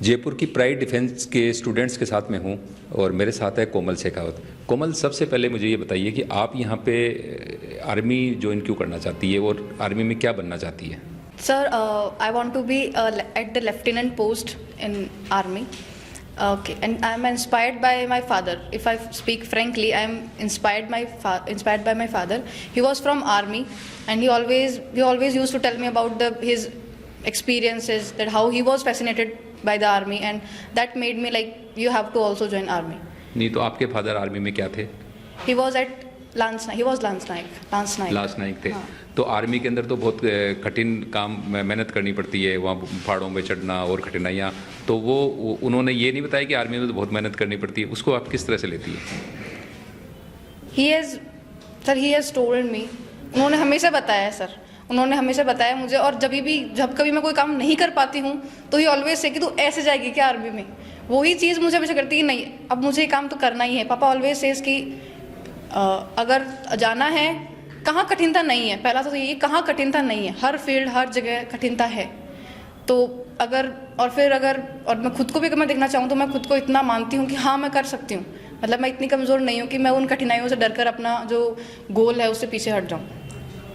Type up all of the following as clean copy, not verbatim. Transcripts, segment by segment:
जयपुर की pride defence के students के साथ में हूँ और मेरे साथ है कोमल शेखावत। कोमल, सबसे पहले मुझे ये बताइए कि आप यहाँ पे आर्मी ज्वाइन क्यों करना चाहती है और आर्मी में क्या बनना चाहती है? Sir, I want to be at the lieutenant post in army. Okay, and I'm inspired by my father. If I speak frankly, I'm inspired by my father. He was from army, and he always used to tell me about his experiences, that how he was fascinated by the army, and that made me like, you have to also join army. नहीं तो आपके father army में क्या थे? He was at Lance Naik थे। हाँ। तो army के अंदर तो बहुत कठिन काम, मेहनत करनी पड़ती है, वहाँ पहाड़ों में चढ़ना और कठिनाइयाँ, तो वो उन्होंने ये नहीं बताया कि आर्मी में तो बहुत मेहनत करनी पड़ती है, उसको आप किस तरह से लेती है? He has told me, उन्होंने हमेशा बताया मुझे, और जब कभी मैं कोई काम नहीं कर पाती हूँ तो ही ऑलवेज से कि तू ऐसे जाएगी क्या आर्मी में, वही चीज़ मुझे हमेशा करती है, नहीं अब मुझे ये काम तो करना ही है। पापा ऑलवेज सेज कि अगर जाना है, कहाँ कठिनता नहीं है, पहला तो ये कहाँ कठिनता नहीं है, हर फील्ड हर जगह कठिनता है। तो अगर मैं खुद को भी अगर मैं देखना चाहूँ तो मैं खुद को इतना मानती हूँ कि हाँ मैं कर सकती हूँ, मतलब मैं इतनी कमज़ोर नहीं हूँ कि मैं उन कठिनाइयों से डरकर अपना जो गोल है उससे पीछे हट जाऊँ।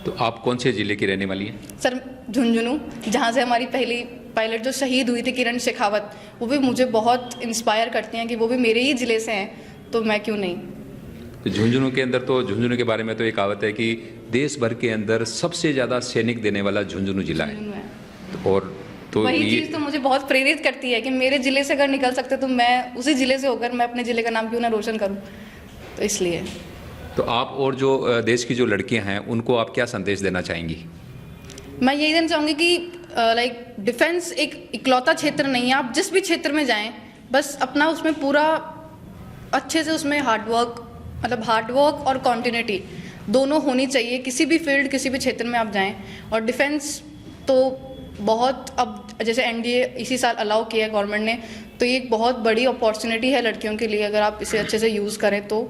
तो आप कौन से ज़िले की रहने वाली हैं? सर, झुंझुनू, जहाँ से हमारी पहली पायलट जो शहीद हुई थी किरण शेखावत, वो भी मुझे बहुत इंस्पायर करती हैं कि वो भी मेरे ही ज़िले से हैं, तो मैं क्यों नहीं। तो झुंझुनू के अंदर, तो झुंझुनू के बारे में तो एक कहावत है कि देश भर के अंदर सबसे ज़्यादा सैनिक देने वाला झुंझुनू जिला है। और तो वही चीज़ तो मुझे बहुत प्रेरित करती है कि मेरे ज़िले से अगर निकल सकते तो मैं उसी ज़िले से होकर मैं अपने ज़िले का नाम क्यों ना रोशन करूँ, तो इसलिए। तो आप और जो देश की जो लड़कियां हैं उनको आप क्या संदेश देना चाहेंगी? मैं यही देना चाहूँगी कि डिफेंस एक इकलौता क्षेत्र नहीं है, आप जिस भी क्षेत्र में जाएं बस अपना उसमें पूरा अच्छे से उसमें हार्डवर्क और कॉन्टिन्यूटी दोनों होनी चाहिए। किसी भी फील्ड किसी भी क्षेत्र में आप जाएं, और डिफेंस तो बहुत, अब जैसे एनडीए इसी साल अलाउ किया है गवर्नमेंट ने, तो ये एक बहुत बड़ी अपॉर्चुनिटी है लड़कियों के लिए अगर आप इसे अच्छे से यूज़ करें तो।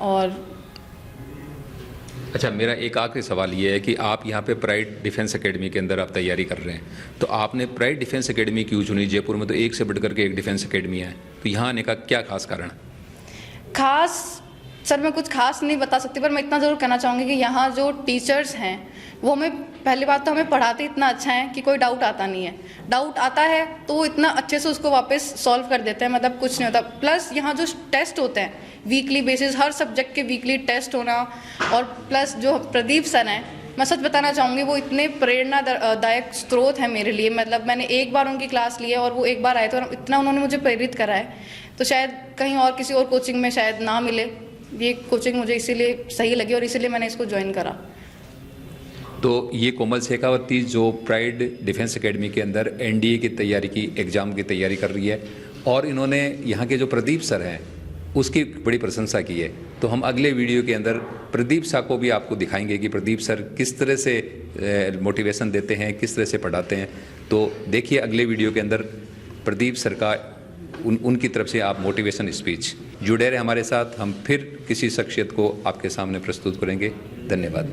और अच्छा, मेरा एक आखिरी सवाल ये है कि आप यहाँ पे प्राइड डिफेंस एकेडमी के अंदर आप तैयारी कर रहे हैं, तो आपने प्राइड डिफेंस एकेडमी क्यों चुनी? जयपुर में तो एक से बढ़कर के एक डिफेंस एकेडमी है, तो यहाँ आने का क्या खास कारण? सर, मैं कुछ खास नहीं बता सकती, पर मैं इतना ज़रूर कहना चाहूँगी कि यहाँ जो टीचर्स हैं वो हमें, पहली बात तो हमें पढ़ाते इतना अच्छा है कि कोई डाउट आता नहीं है, डाउट आता है तो वो इतना अच्छे से उसको वापस सॉल्व कर देते हैं, मतलब कुछ नहीं होता। प्लस यहाँ जो टेस्ट होते हैं वीकली बेसिस, हर सब्जेक्ट के वीकली टेस्ट होना, और प्लस जो प्रदीप सर हैं, मैं सच बताना चाहूँगी वो इतने प्रेरणादायक स्रोत हैं मेरे लिए। मतलब मैंने एक बार उनकी क्लास ली है और वो एक बार आए थे और इतना उन्होंने मुझे प्रेरित करा है, तो शायद कहीं और किसी और कोचिंग में शायद ना मिले। ये कोचिंग मुझे इसीलिए सही लगी और इसीलिए मैंने इसको ज्वाइन करा। तो ये कोमल शेखावती जो प्राइड डिफेंस एकेडमी के अंदर एनडीए की तैयारी की, एग्ज़ाम की तैयारी कर रही है, और इन्होंने यहाँ के जो प्रदीप सर हैं उसकी बड़ी प्रशंसा की है। तो हम अगले वीडियो के अंदर प्रदीप सर को भी आपको दिखाएंगे कि प्रदीप सर किस तरह से मोटिवेशन देते हैं, किस तरह से पढ़ाते हैं। तो देखिए अगले वीडियो के अंदर प्रदीप सर का उनकी तरफ से आप मोटिवेशन स्पीच। जुड़े रहे हमारे साथ, हम फिर किसी शख्सियत को आपके सामने प्रस्तुत करेंगे। धन्यवाद।